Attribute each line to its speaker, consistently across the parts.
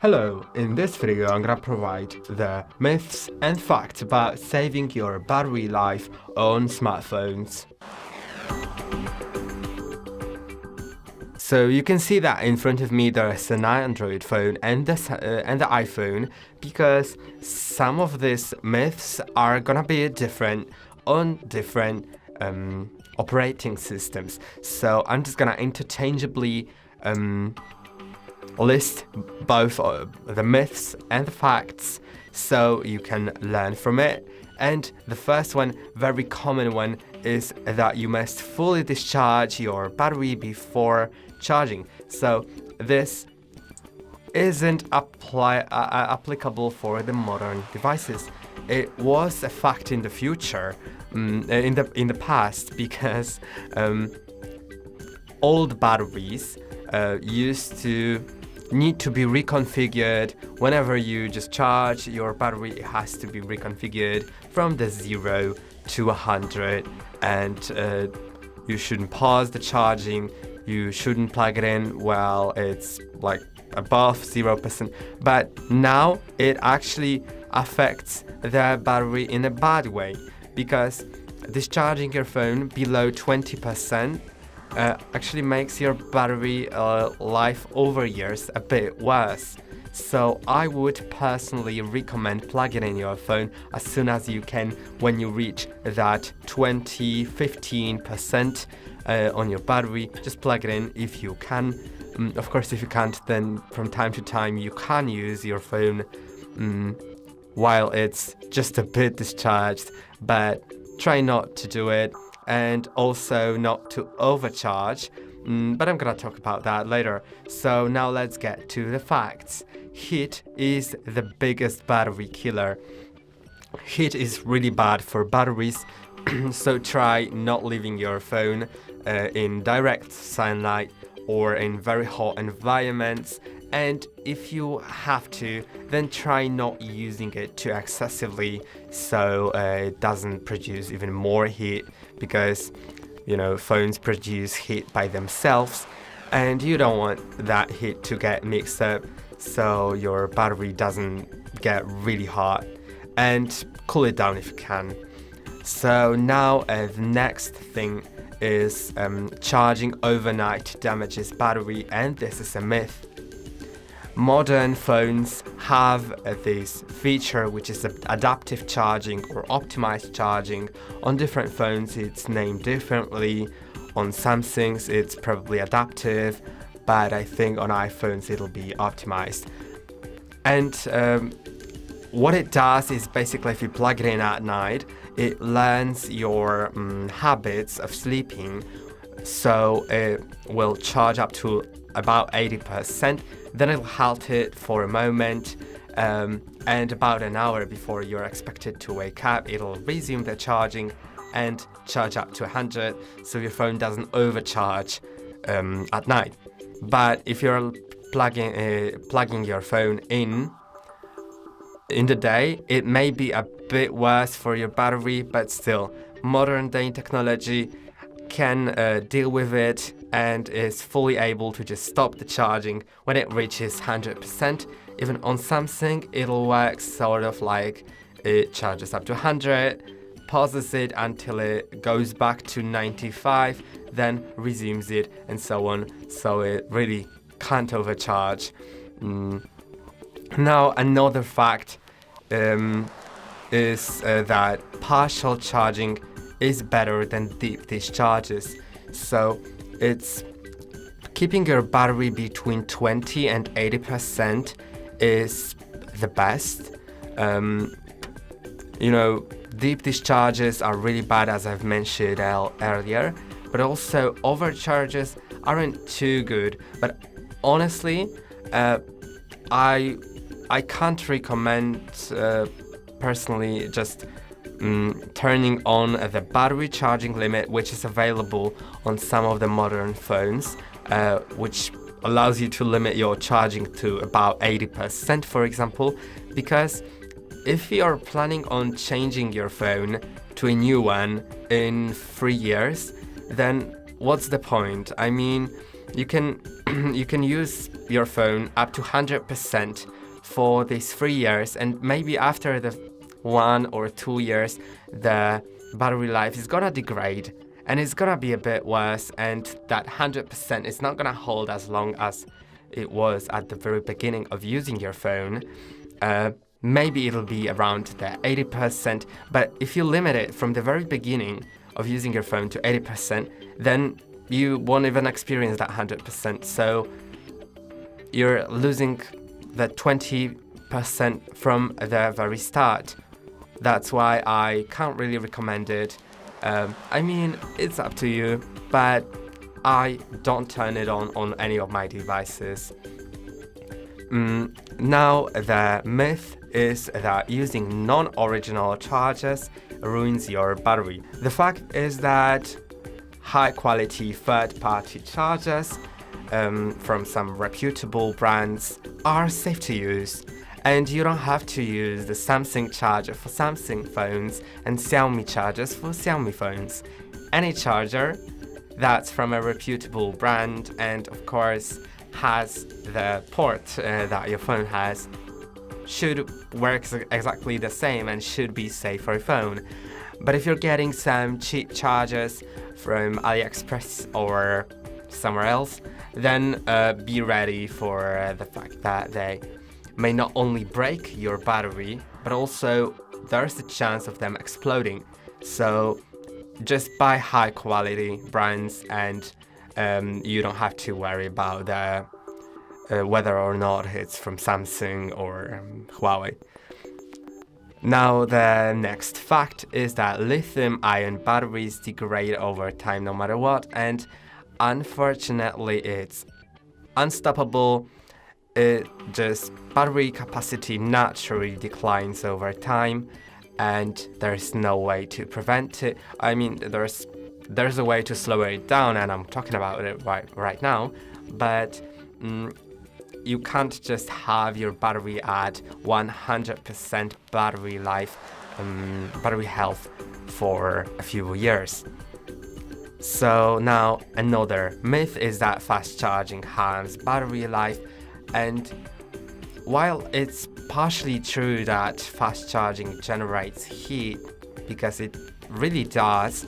Speaker 1: Hello, in this video I'm gonna provide the myths and facts about saving your battery life on smartphones. So you can see that in front of me there's an Android phone and the iPhone, because some of these myths are gonna be different on different operating systems. So I'm just gonna interchangeably list both the myths and the facts so you can learn from it. And the first one, very common one, is that you must fully discharge your battery before charging. So this isn't applicable for the modern devices. It was a fact in the future, in the past, because old batteries used to need to be reconfigured. Whenever you just charge your battery, it has to be reconfigured from the 0 to 100, and you shouldn't pause the charging, you shouldn't plug it in while it's like above 0%. But now it actually affects the battery in a bad way, because discharging your phone below 20% actually makes your battery life over years a bit worse. So I would personally recommend plugging in your phone as soon as you can when you reach that 15% on your battery. Just plug it in if you can. Of course, if you can't, then from time to time you can use your phone while it's just a bit discharged, but try not to do it, and also not to overcharge, but I'm gonna talk about that later. So now let's get to the facts. Heat is the biggest battery killer. Heat is really bad for batteries, so try not leaving your phone in direct sunlight or in very hot environments. And if you have to, then try not using it too excessively so it doesn't produce even more heat, because phones produce heat by themselves and you don't want that heat to get mixed up so your battery doesn't get really hot. And cool it down if you can. So now the next thing is charging overnight damages battery, and this is a myth. Modern phones have this feature, which is adaptive charging or optimized charging. On different phones it's named differently. On Samsung's it's probably adaptive, but I think on iPhones it'll be optimized. And what it does is basically, if you plug it in at night, it learns your habits of sleeping, so it will charge up to about 80%, then it'll halt it for a moment, and about an hour before you're expected to wake up, it'll resume the charging and charge up to 100, so your phone doesn't overcharge at night. But if you're plugging your phone in the day, it may be a bit worse for your battery, but still, modern day technology can deal with it and is fully able to just stop the charging when it reaches 100%. Even on Samsung, it'll work sort of like it charges up to 100, pauses it until it goes back to 95, then resumes it, and so on. So it really can't overcharge. Now, another fact is that partial charging is better than deep discharges. So it's keeping your battery between 20 and 80% is the best. Deep discharges are really bad, as I've mentioned earlier, but also overcharges aren't too good. But honestly, I can't recommend personally just turning on the battery charging limit, which is available on some of the modern phones, which allows you to limit your charging to about 80%, for example, because if you're planning on changing your phone to a new one in 3 years, then what's the point? I mean, you can you can use your phone up to 100% for these 3 years, and maybe after the 1 or 2 years the battery life is gonna degrade and it's gonna be a bit worse, and that 100% is not gonna hold as long as it was at the very beginning of using your phone. Maybe it'll be around the 80%, but if you limit it from the very beginning of using your phone to 80%, then you won't even experience that 100%. So you're losing the 20% from the very start. That's why I can't really recommend it. I mean, it's up to you, but I don't turn it on any of my devices. Now, the myth is that using non-original chargers ruins your battery. The fact is that high-quality third-party chargers from some reputable brands are safe to use, and you don't have to use the Samsung charger for Samsung phones and Xiaomi chargers for Xiaomi phones. Any charger that's from a reputable brand and, of course, has the port that your phone has should work exactly the same and should be safe for your phone. But if you're getting some cheap chargers from AliExpress or somewhere else, then be ready for the fact that they may not only break your battery, but also there's a chance of them exploding. So just buy high quality brands, and you don't have to worry about whether or not it's from Samsung or Huawei. Now, the next fact is that lithium-ion batteries degrade over time no matter what, and unfortunately it's unstoppable. Battery capacity naturally declines over time, and there's no way to prevent it. I mean, there's a way to slow it down, and I'm talking about it right now, but you can't just have your battery at 100% battery health for a few years. So now, another myth is that fast charging harms battery life, and while it's partially true that fast charging generates heat, because it really does,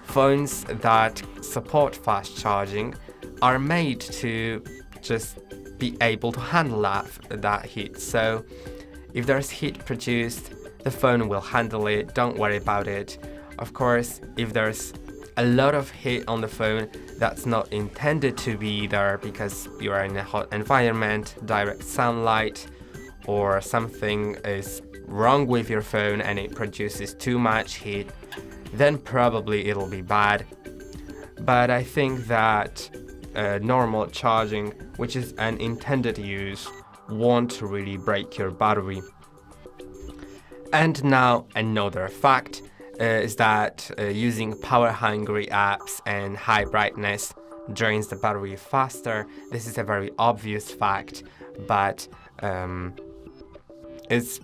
Speaker 1: phones that support fast charging are made to just be able to handle that heat. So if there's heat produced, the phone will handle it, don't worry about it. Of course, if there's a lot of heat on the phone that's not intended to be there because you are in a hot environment, direct sunlight, or something is wrong with your phone and it produces too much heat, then probably it'll be bad. But I think that normal charging, which is an intended use, won't really break your battery. And now another fact is that using power-hungry apps and high brightness drains the battery faster. This is a very obvious fact, but it's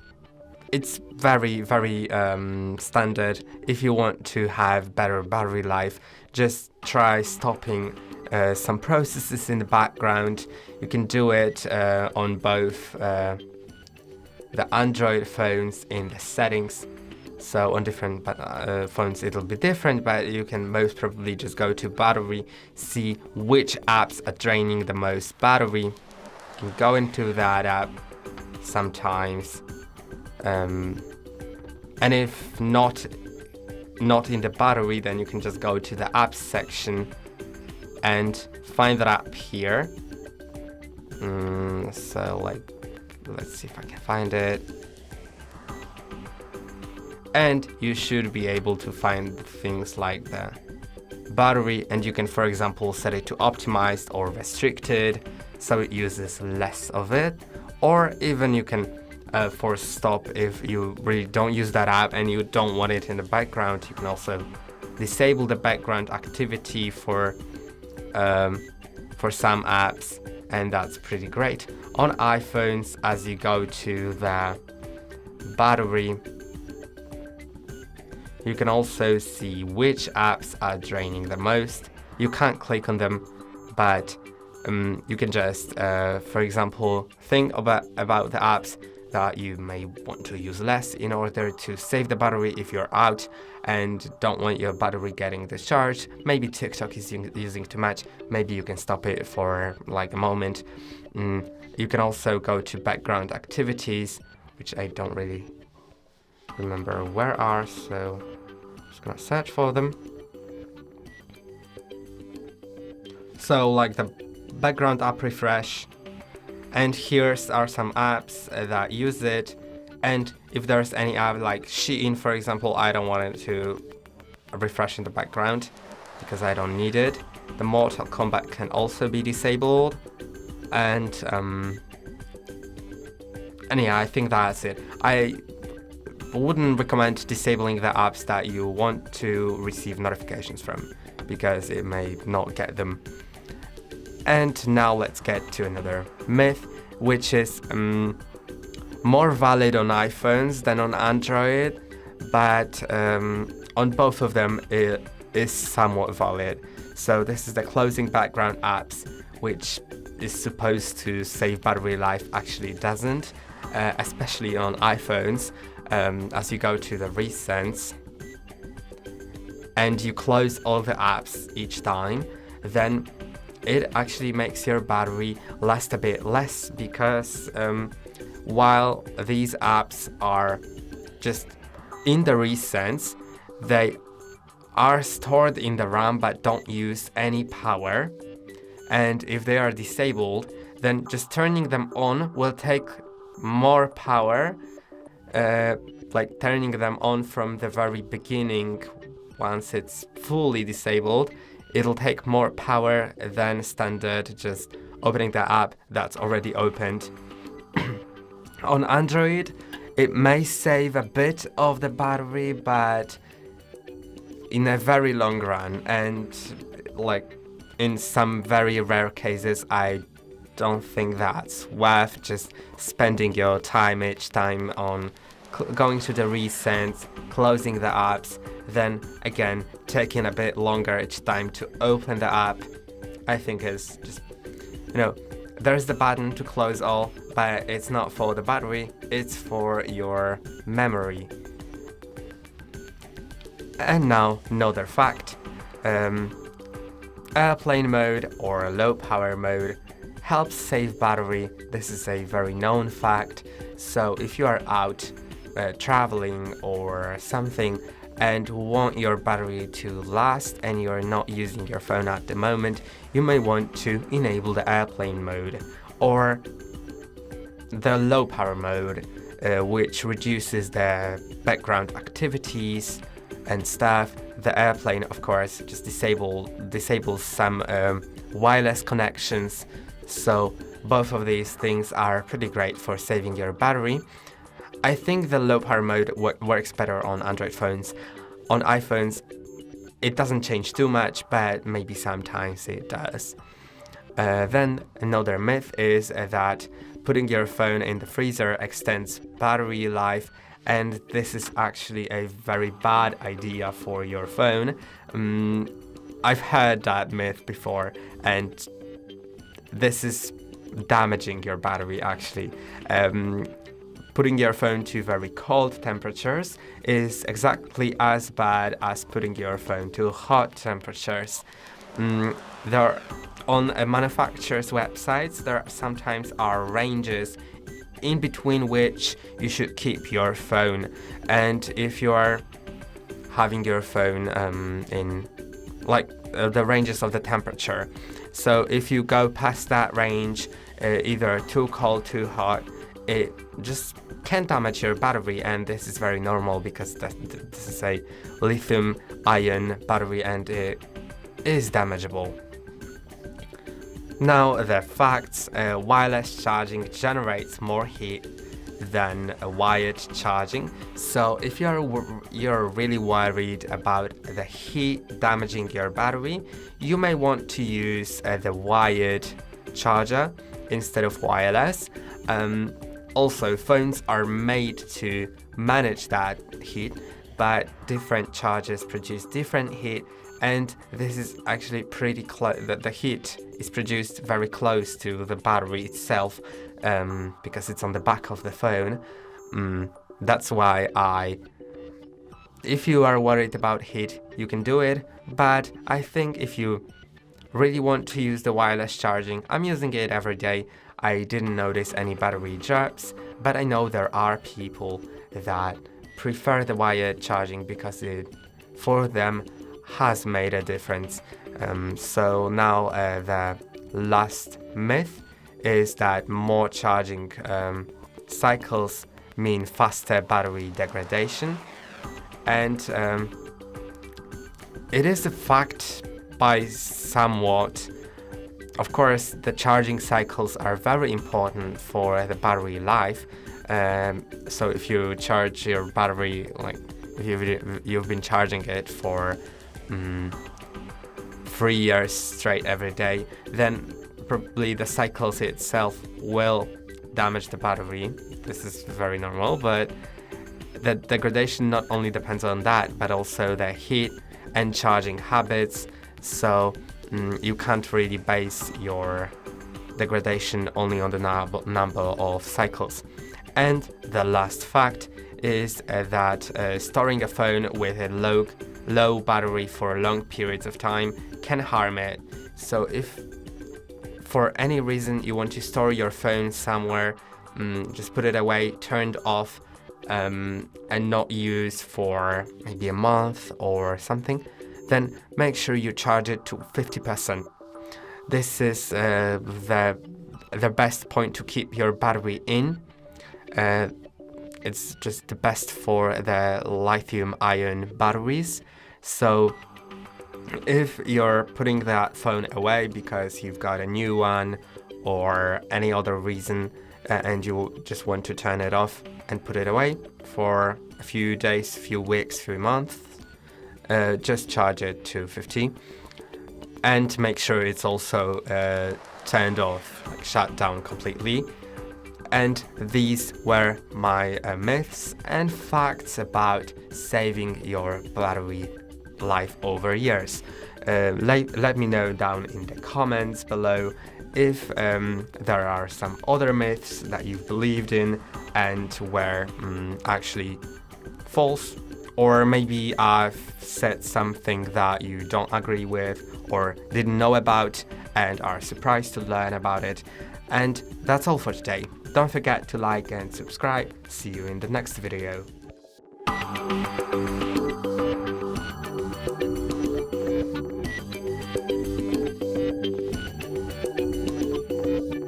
Speaker 1: very, very standard. If you want to have better battery life, just try stopping some processes in the background. You can do it on both the Android phones in the settings. So on different phones it'll be different, but you can most probably just go to battery, see which apps are draining the most battery. You can go into that app sometimes, and if not in the battery, then you can just go to the apps section and find that app here. So let's see if I can find it. And you should be able to find things like the battery, and you can, for example, set it to optimized or restricted so it uses less of it, or even you can force stop if you really don't use that app and you don't want it in the background. You can also disable the background activity for some apps, and that's pretty great. On iPhones, as you go to the battery, you can also see which apps are draining the most. You can't click on them, but you can just, for example, think about the apps that you may want to use less in order to save the battery if you're out and don't want your battery getting discharged. Maybe TikTok is using too much. Maybe you can stop it for like a moment. You can also go to background activities, which I don't really remember where are, so I'm just gonna search for them. So like the background app refresh, and here are some apps that use it. And if there's any app like Shein, for example, I don't want it to refresh in the background because I don't need it. The Mortal Kombat can also be disabled. And yeah, I think that's it. I wouldn't recommend disabling the apps that you want to receive notifications from, because it may not get them. And now let's get to another myth, which is more valid on iPhones than on Android, but on both of them it is somewhat valid. So this is the closing background apps, which is supposed to save battery life, actually doesn't, especially on iPhones. As you go to the recents and you close all the apps each time, then it actually makes your battery last a bit less, because while these apps are just in the recents, they are stored in the RAM but don't use any power. And if they are disabled, then just turning them on will take more power, like turning them on from the very beginning. Once it's fully disabled, it'll take more power than standard just opening the app that's already opened. On Android, it may save a bit of the battery, but in a very long run, and like in some very rare cases, I don't think that's worth just spending your time each time on going to the recents, closing the apps, then again taking a bit longer each time to open the app. I think is just, there's the button to close all, but it's not for the battery, it's for your memory. And now another fact, airplane mode or low power mode helps save battery. This is a very known fact. So if you are out traveling or something and want your battery to last and you're not using your phone at the moment, you may want to enable the airplane mode or the low power mode, which reduces the background activities and stuff. The airplane, of course, just disables some wireless connections. So both of these things are pretty great for saving your battery. I think the low power mode works better on Android phones. On iPhones, it doesn't change too much, but maybe sometimes it does. Then another myth is that putting your phone in the freezer extends battery life, and this is actually a very bad idea for your phone. I've heard that myth before, and this is damaging your battery actually. Putting your phone to very cold temperatures is exactly as bad as putting your phone to hot temperatures. There, on a manufacturer's websites, there sometimes are ranges in between which you should keep your phone. And if you are having your phone in like the ranges of the temperature, so if you go past that range, either too cold, too hot, it just can damage your battery, and this is very normal because this is a lithium-ion battery and it is damageable. Now the facts, wireless charging generates more heat than wired charging. So if you're really worried about the heat damaging your battery, you may want to use the wired charger instead of wireless. Also, phones are made to manage that heat, but different chargers produce different heat, and this is actually pretty close. The heat is produced very close to the battery itself, because it's on the back of the phone. That's why if you are worried about heat, you can do it, but I think if you really want to use the wireless charging, I'm using it every day. I didn't notice any battery drops, but I know there are people that prefer the wired charging because it, for them, has made a difference. So now the last myth is that more charging cycles mean faster battery degradation, and it is a fact by somewhat. Of course, the charging cycles are very important for the battery life. So if you charge your battery, like if you've been charging it for 3 years straight every day, then probably the cycles itself will damage the battery. This is very normal, but the degradation not only depends on that, but also the heat and charging habits. So you can't really base your degradation only on the number of cycles. And the last fact is that storing a phone with a low battery for long periods of time can harm it. So if for any reason you want to store your phone somewhere, just put it away, turned off, and not use for maybe a month or something, then make sure you charge it to 50%. This is the best point to keep your battery in. It's just the best for the lithium-ion batteries. So if you're putting that phone away because you've got a new one or any other reason, and you just want to turn it off and put it away for a few days, few weeks, few months, just charge it to 50, and make sure it's also turned off, like shut down completely. And these were my myths and facts about saving your battery life over years. Let me know down in the comments below if there are some other myths that you've believed in and were actually false, or maybe I've said something that you don't agree with or didn't know about and are surprised to learn about it. And that's all for today. Don't forget to like and subscribe. See you in the next video.